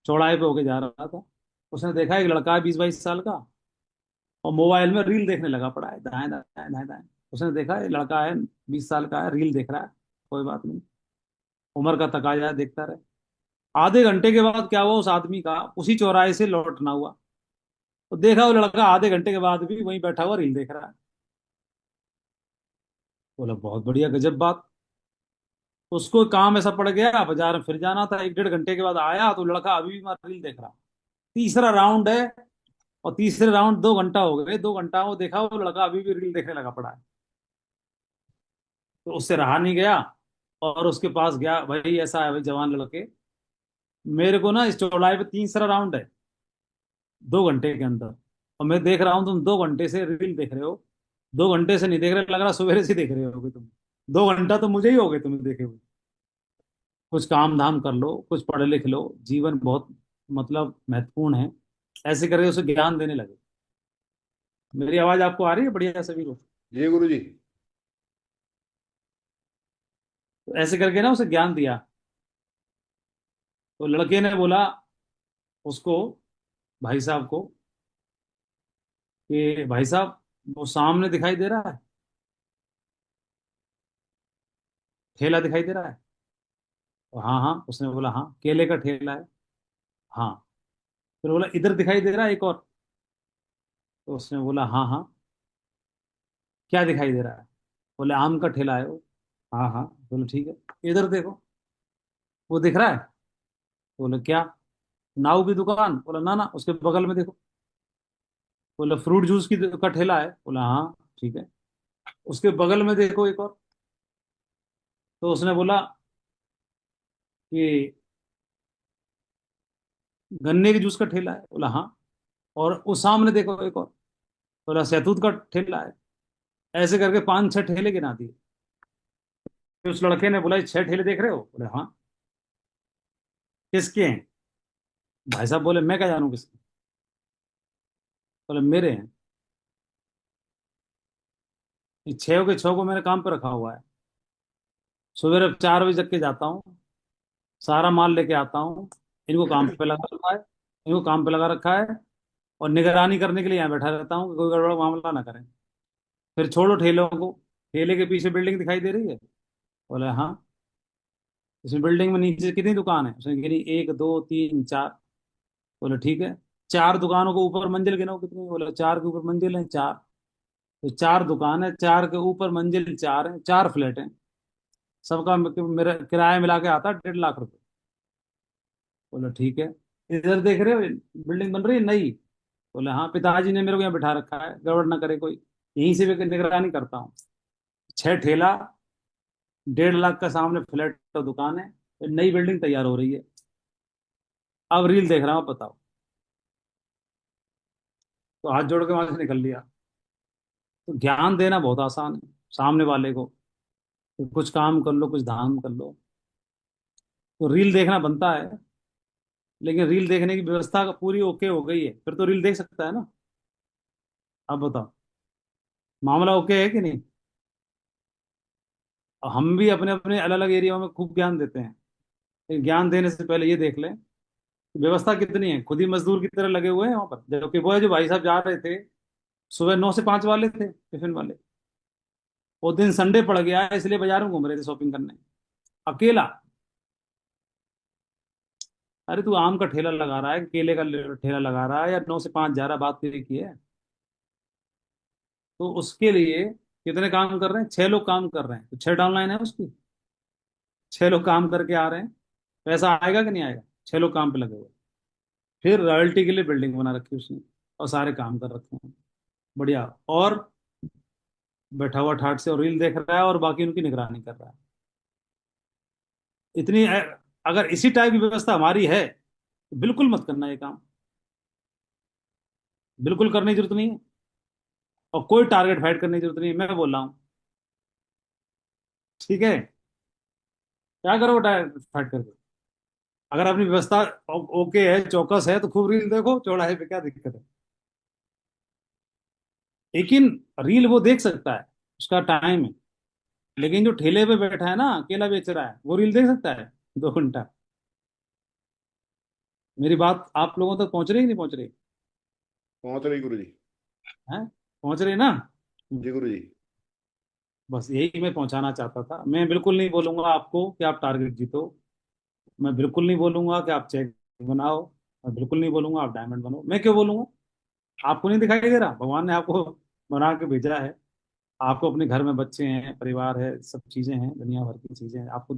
चौराहे पे होके जा रहा था। उसने देखा एक लड़का है 20-22 साल का, और मोबाइल में रील देखने लगा पड़ा है, दाएं दाएं दाएं दाएं। उसने देखा ये लड़का है 20 साल का है, रील देख रहा है। कोई बात नहीं, उम्र का तकाजा है, देखता रहे। आधे घंटे के बाद क्या हुआ, उस आदमी का उसी चौराहे से लौटना हुआ। तो देखा वो लड़का आधे घंटे के बाद भी वहीं बैठा हुआ रील देख रहा है। बोला बहुत बढ़िया, गजब बात। उसको काम ऐसा पड़ गया, बाजार में फिर जाना था, 1-1.5 घंटे के बाद आया तो लड़का अभी भी वहाँ रील देख रहा। तीसरा राउंड है, और तीसरे राउंड 2 घंटा हो गए, 2 घंटा वो देखा वो लड़का अभी भी रील देखने लगा पड़ा है। तो उससे रहा नहीं गया, और उसके पास गया, भाई ऐसा है भाई जवान लड़के, मेरे को ना इस चौड़ाई पे तीसरा राउंड है 2 घंटे के अंदर, और मैं देख रहा हूँ तुम 2 घंटे से रील देख रहे हो। 2 घंटे से नहीं देख रहे, लग रहा सवेरे से देख रहे होगे तुम। 2 घंटा तो मुझे ही हो गए तुम्हें देखे हुए। कुछ काम धाम कर लो, कुछ पढ़ लिख लो, जीवन बहुत मतलब महत्वपूर्ण है। ऐसे करके उसे ज्ञान देने लगे। मेरी आवाज आपको आ रही है बढ़िया सभी को? जी गुरु जी। तो ऐसे करके ना उसे ज्ञान दिया। तो लड़के ने बोला उसको, भाई साहब को, कि भाई साहब वो सामने दिखाई दे रहा है, ठेला दिखाई दे रहा है? तो हाँ हाँ, उसने बोला हाँ, केले का ठेला है। हाँ। फिर बोला इधर दिखाई दे रहा है एक और? तो उसने बोला हाँ हाँ। क्या दिखाई दे रहा है? बोले आम का ठेला है वो। हाँ हाँ। बोले ठीक है, इधर देखो, वो दिख रहा है? बोले क्या? नाऊ की दुकान? बोला ना ना, उसके बगल में देखो। बोले फ्रूट जूस की का ठेला है? बोला हाँ ठीक है, उसके बगल में देखो एक और। तो उसने बोला कि गन्ने के जूस का ठेला है? बोला हाँ। और उस सामने देखो एक और। बोला सहतूत का ठेला है। ऐसे करके 5-6 ठेले गिना दिए। फिर उस लड़के ने बोला ये 6 ठेले देख रहे हो? बोले हाँ। किसके हैं? भाई साहब बोले मैं क्या जानूं किसके। बोले मेरे हैं। ये 6 के 6 को मैंने काम पे रखा हुआ है। सवेरे 4 बजे जग के जाता हूँ, सारा माल लेके आता हूँ, इनको काम पे लगा रखा है, इनको काम पे लगा रखा है, और निगरानी करने के लिए यहाँ बैठा रहता हूँ कि कोई गड़बड़ मामला ना करें। फिर छोड़ो ठेलों को, ठेले के पीछे बिल्डिंग दिखाई दे रही है? बोले हाँ। इसमें बिल्डिंग में नीचे कितनी दुकान है? उसने गिनी, 1 2 3 4। बोले ठीक है, 4 दुकानों को ऊपर मंजिल गिनो कितनी? बोले 4 के ऊपर मंजिल है 4। तो 4 दुकान है, 4 के ऊपर मंजिल 4 है, 4 फ्लैट हैं। सबका मेरा किराया मिला के आता है 1.5 लाख रुपए। बोले ठीक है, इधर देख रहे हो बिल्डिंग बन रही है नई? बोले हाँ, पिताजी ने मेरे को यहाँ बिठा रखा है, गड़बड़ ना करे कोई, यहीं से भी निगरानी करता हूँ। 6 ठेला, 1.5 लाख का सामने फ्लैट और दुकान है, नई बिल्डिंग तैयार हो रही है। अब रील देख रहा हूँ, बताओ। तो हाथ जोड़ के वहां से निकल लिया। तो ज्ञान देना बहुत आसान है सामने वाले को, तो कुछ काम कर लो, कुछ धाम कर लो। तो रील देखना बनता है, लेकिन रील देखने की व्यवस्था पूरी ओके हो गई है, फिर तो रील देख सकता है ना। अब बताओ, मामला ओके है कि नहीं? और हम भी अपने अपने अलग अलग एरिया में खूब ज्ञान देते हैं, लेकिन ज्ञान देने से पहले ये देख लें कि व्यवस्था कितनी है। खुद ही मजदूर की तरह लगे हुए हैं वहां पर, जबकि वो है जो भाई साहब जा रहे थे, सुबह 9 से 5 वाले थे टिफिन वाले। वो दिन संडे पड़ गया इसलिए बाजार में घूम रहे थे शॉपिंग करने, अकेला। अरे तू आम का ठेला लगा रहा है, केले का ठेला लगा रहा है, या 9 से 5 जा रहा है, बात तेरी की है। तो उसके लिए कितने काम कर रहे हैं? 6 लोग काम कर रहे हैं, तो 6 डाउनलाइन है उसकी। 6 लोग काम करके आ रहे हैं, पैसा आएगा कि नहीं आएगा? 6 लोग काम पे लगे हुए हैं। फिर रॉयल्टी के लिए बिल्डिंग बना रखी है उसने, और सारे काम कर रखे हैं बढ़िया। और बैठा हुआ ठाट से और रील देख रहा है, और बाकी उनकी निगरानी कर रहा है। इतनी अगर इसी टाइप की व्यवस्था हमारी है तो बिल्कुल मत करना ये काम, बिल्कुल करने की जरूरत नहीं है। और कोई टारगेट फाइट करने की जरूरत नहीं है, मैं बोल रहा हूँ। ठीक है, क्या करो टारगेट फाइट करके? अगर अपनी व्यवस्था ओके है, चौकस है, तो खूब रील देखो चौड़ाहे पे, क्या दिक्कत है? लेकिन रील वो देख सकता है, उसका टाइम है। लेकिन जो ठेले पे बैठा है ना, अकेला बेच रहा है, वो रील देख सकता है 2 घंटा? मेरी बात आप लोगों तक पहुंच रही है नहीं पहुंच रही? पहुंच रही गुरु जी। है, पहुंच रही ना? जी गुरु जी। बस यही मैं पहुंचाना चाहता था। मैं बिल्कुल नहीं बोलूंगा आपको कि आप टारगेट जीतो। मैं बिल्कुल नहीं बोलूंगा कि आप चेक बनाओ। मैं बिल्कुल नहीं बोलूंगा आप डायमंड बनो। मैं क्यों बोलूंगा? आपको नहीं दिखाई दे रहा? भगवान ने आपको बना के भेजा है। आपको अपने घर में बच्चे हैं, परिवार है, सब चीजें हैं, दुनिया भर की चीजें हैं, आपको